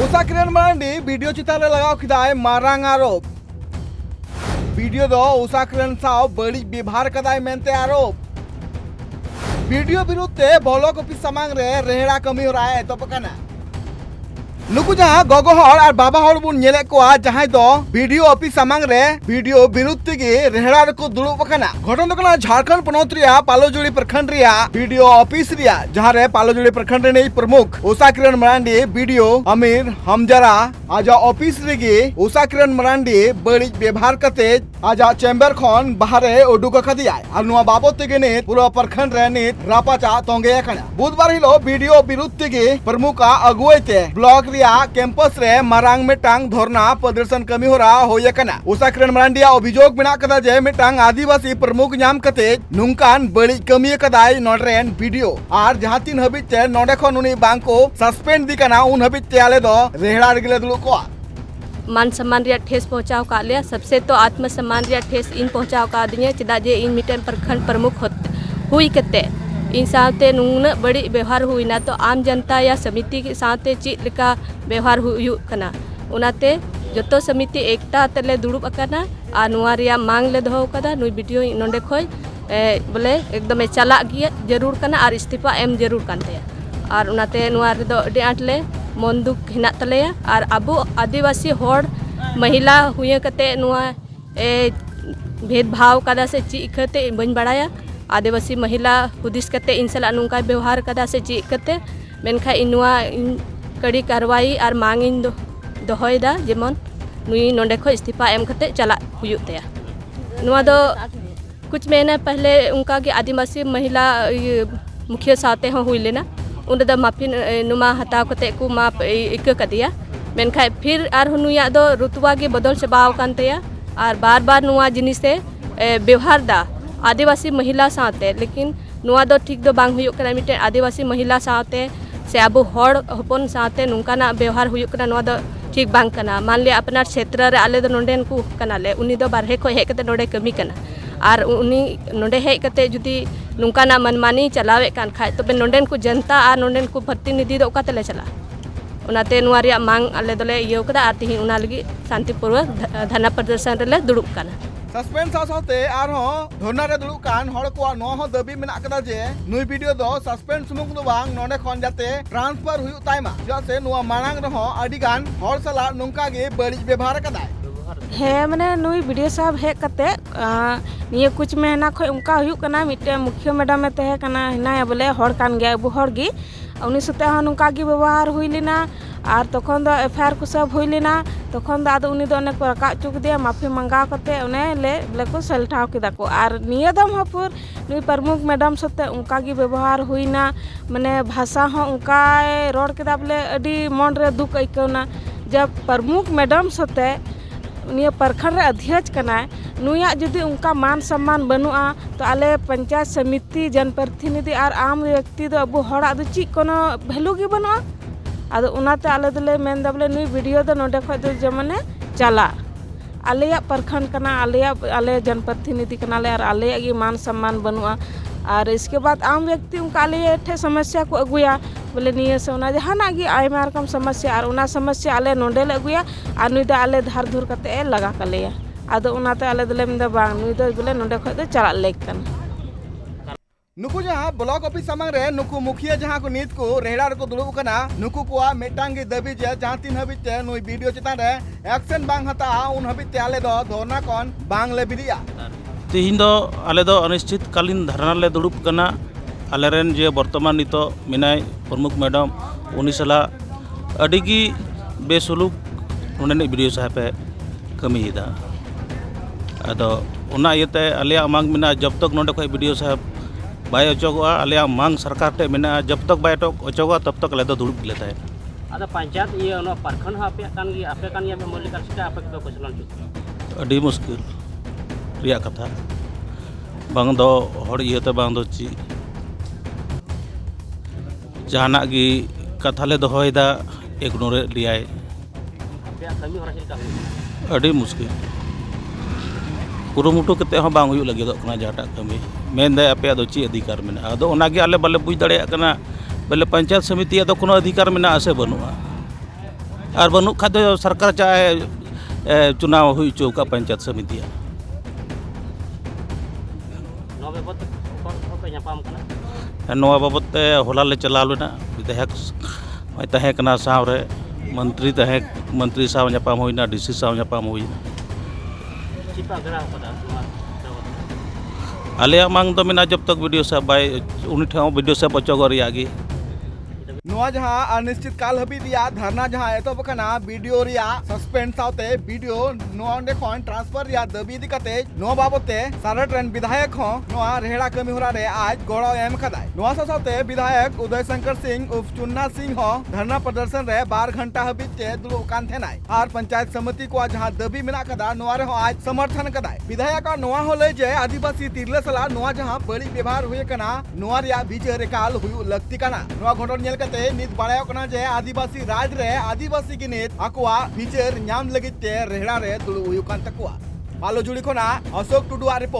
उषा किरण मांडी video चितान लगाव किदाय मारांग आरोप video दो उषा किरण साव बड़ी व्यवहार कदाय मेनते आरोप वीडियो विरुद्ध ब्लॉक ऑफिस सामांग रे रेहड़ा कमी हो रहा है तो पकाना नुकु जहां गगो हर और बाबा हर बुन नेले को जहां दो वीडियो ऑफिस सामांग रे वीडियो विरुद्ध के रेहड़ा रे को दुड़ुब पकाना घटना दो कना झारखंड पनौत रिया पालोजुड़ी प्रखंड रिया वीडियो ऑफिस रिया जहां रे पालोजुड़ी प्रखंड रे प्रमुख उषा किरण मांडी वीडियो अमीर हमजरा आजा ऑफिस रे गे उषा किरण मांडी बड़ी व्यवहार कते आजा चेंबर खन बाहरे उडुक खदिया और नुआ बाबत तेगे ने पूरा प्रखंड रे ने रापाचा तोंगे कना बुधवार हिलो वीडियो विरुद्ध के प्रमुख अगुवते ब्लॉक कैंपस रे मारांग मिटांग धरना प्रदर्शन कमी हो रहा हो कना उषा किरण मांडी अभियोग मेना कदा जे मिटांग आदिवासी प्रमुख नाम कते नुंकान बड़ी कमी कदाय नोडरेन वीडियो और जहां तीन हबिते नोडे खन उनी बांको सस्पेंड दी कना उन हबिते आले दो रेहड़ा रे दुलु को मान सम्मान रिया ठेस पहुंचाव का लिया सबसे तो आत्म सम्मान रिया ठेस इन पहुंचाव का दिए चदा जे इन मिटन प्रखंड प्रमुख हुई कते इन साथे नुना बड़ी व्यवहार हुई ना तो आम जनता या समिति के साथे चीज लेका व्यवहार हुई कना उनाते जतो समिति एकता तले दुड़ुब अकना आ नुआ रिया मांग ले दोहो कदा नुई वीडियो नोंडे खोय बोले एकदम चला गिया जरूर कना और इस्तीफा एम जरूर कानते और उनाते नुआ रे दो अडी आटले मन दुख हिना तलेया और अबो आदिवासी होड़ महिला हुए कते नुआ भेदभाव कदा से ची इखते बन बड़ाया आदिवासी महिला हुदिस कते इन सला नुंका व्यवहार कदा से ची कते मेनखा इनुआ कड़ी कार्रवाई और मांग इन दोहोयदा जेमन नुई नोंडे खो इस्तीफा एम कते चला हुयुग तया नुआ दो कुछ महीने पहले उनका के आदिवासी महिला मुखिया साथे हो हुई लेना उन द माफी नुमा हटाव कते को माप इक कदिया मेनखा फिर आर नुया दो रुतवा के बदल चबाव कान तया और बार बार नुआ जिनिस से व्यवहार दा आदिवासी महिला साथे लेकिन नुआ दो ठीक दो बांग हुयुग कना मिटे आदिवासी महिला साथे से अब हड़ हपन साथे नुकाना व्यवहार हुयुग कना नुआ दो ठीक बांग कना मान लिया अपना क्षेत्र रे आले दो नोंडेन को कनाले उनी दो बारहे खो हे कते नोडे कमी कना और उनी नोंडे हे कते जुदी नुकाना मनमानी चलावे कान खाय तबे नोंडेन को जनता और नोंडेन को प्रतिनिधि दो का तले चला उनाते नुआ रिया मांग आले दोले इयो कदा आर तिहिन उना लगी शांतिपूर्वक धरना प्रदर्शन रे दुड़ुब काना सस्पेंड साथे आरो धरना रे दुड़ुब कान हड़ को नो हो दबी मेना कदा जे नुई वीडियो दो सस्पेंड सुमुंग दो बांग नोडे खन जाते ट्रांसफर हुयु ताइमा जसे नुआ मांग रहो अडी गान हड़ सला नुंका गे बड़ी व्यवहार कदा है माने नुई वीडियो साहब हे कते निये कुछ महीना खो उनका हुयु कना मिटे मुख्य मैडम में तहे कना हिना बोले हड़ कान गया अबु हड़ गी उनी सते हन उनका गी व्यवहार हुई लेना और तखन दो एफआईआर को सब हुई लेना तखन दो आदो उनी दो अनेक रका चुक दिया माफी मंगा कते उने ले बोले को सलठाव किदा को और निये दम हपुर नुई प्रमुख मैडम सते उनका गी व्यवहार हुईना माने भाषा हो उनका रोड किदा बोले अडी मन रे दुख आइकौना जब प्रमुख मैडम सते निये प्रखंड रे अध्यक्ष कना नुया जुदी उनका मान सम्मान बनुआ तो आले पंचायत समिति जनप्रतिनिधि और आम व्यक्ति दो अब हड़ा दो ची कोनो वैल्यू गी बनुआ आदो उनाते आले दोले मेन दबले नुई वीडियो दो नोडे खो दो जमने चला आलेया प्रखंड कना आले जनप्रतिनिधि कना ले और आलेया गी मान सम्मान बनुआ और इसके बाद आम व्यक्ति उनका आले ठे समस्या को अगुया बोले निये से उना जहाना गी आयमा रकम समस्या और उना समस्या आले नोडे ले अगुया और नुई दो आले धार धुर कते लगा कलेया आदो उनाते आले दोले मेन बांग नुई दो बोले नोडे खो दो चला लेक कना नुकु जहां ब्लॉक ऑफिस सामांग रे नुकु मुखिया जहां को नीत को रेहड़ा रे को दुड़ुब कना नुकु को मेटांग गे दबी जे जहां तीन हबिते नुई वीडियो चितान रे एक्शन बांग हता उन हबिते आले दो धरना कोन बांग ले बिदिया तिहिन दो आले दो अनिश्चित कालीन धरना ले दुड़ुब कना आलेरेन जे वर्तमान नितो मिनाय प्रमुख मैडम उनी सला अडिगी बेसुलुक उन्हें वीडियो साहब कमीदा अदो उना इयते आलिया मांग मिना जब तक नोडे खय वीडियो साहब बाय अचोगवा आलिया मांग सरकार टे मिना जब तक बाय अचोगवा तब तक ले दो दुड़ुब लेता है आदा पंचायत ये नो परखन आपे कान ये मौलिक शिक्षा आपे को फैसला चुक अडी मुश्किल रिया कथा बांग दो हड़ इयते बांग दो ची जहाना गी कथा ले दोहोयदा इग्नोर लियाय कमी हो रहा अडी मुश्किल कुरुमुटु कते हो बांग हुयु लगे कना जहाटा कमी मेन दे आपे दो ची अधिकार मेना आदो ओनागे आले बाले बुझ दड़े कना बोले पंचायत समिति दो कोनो अधिकार मेना आसे बनुआ और बनू खाद सरकार चाहे चुनाव हुई चौका पंचायत समिति नौ बाबत पे नापाम कना नवा बाबत होला ले चला लेना विधायक तहे कना साव रे मंत्री साव नापाम होइना डीसी साव नापाम होइना चिपा गरा कदा आले मांग तो मेना जब तक वीडियो साहब बाय उनी ठेव वीडियो साहब बचोगर यागी नोआ जहां अनिश्चित काल हबीब रिया धरना जहां एतोब कना वीडियो रिया सस्पेंड साउते वीडियो नोआ ओंडे खन ट्रांसफर रिया दाबी इदी कते नोआ बाबते सारट रेन विधायक हो नोआ रेहड़ा कमी होरा रे आज गड़ो एम खदाय नोआ साउते विधायक उदय शंकर सिंह उर्फ चुन्ना सिंह हो धरना प्रदर्शन रे 12 घंटा हबीब के दुलु कान थेनाय आर पंचायत समिति को जहां दाबी मेना कदा नोआ रे हो आज समर्थन कदाय विधायक नोआ होले जे आदिवासी तिरले सला नोआ जहां बड़ी व्यवहार हुए कना नोआ रिया विचार काल हुई लगती कना नोआ घटन नेल नित बाड़ायो कना जे आदिवासी राज रे आदिवासी की नित आकुआ विचार नाम लगित ते रेहड़ा रे दुलु हुई कान तकुआ पालो जुड़ी खोना अशोक टुडुआ रिपोर्ट।